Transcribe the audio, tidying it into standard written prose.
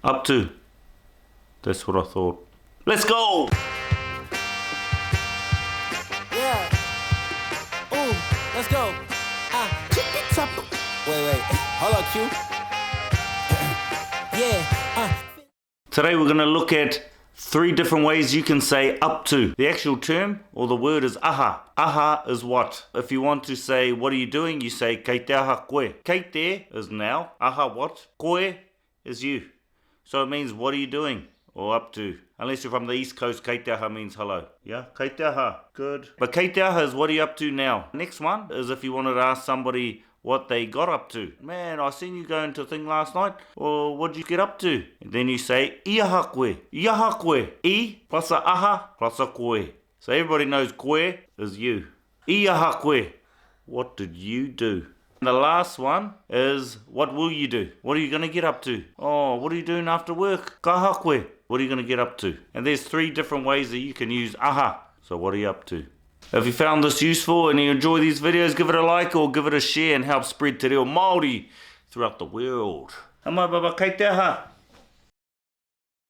Up to. That's what I thought. Let's go! Yeah. Ooh, let's go. Wait. Hold up, Q. Yeah. Today we're going to look at 3 different ways you can say up to. The actual term or the word is aha. Aha is what? If you want to say what are you doing, you say kei te aha koe. Kei te is now. Aha what? Koe is you. So it means what are you doing or up to. Unless you're from the East Coast, kei te aha means hello. Yeah, kei te aha. Good. But kei te aha is what are you up to now. Next one is if you wanted to ask somebody what they got up to. Man, I seen you going to a thing last night. Or what'd you get up to? And then you say, I aha koe. I aha koe. I plus a aha plus a koe. So everybody knows koe is you. I aha koe. What did you do? And the last one is, what will you do? What are you going to get up to? Oh, what are you doing after work? Ka aha koe. What are you going to get up to? And there's 3 different ways that you can use aha. So what are you up to? If you found this useful and you enjoy these videos, give it a like or give it a share and help spread te reo Māori throughout the world. Amai baba, kei te aha.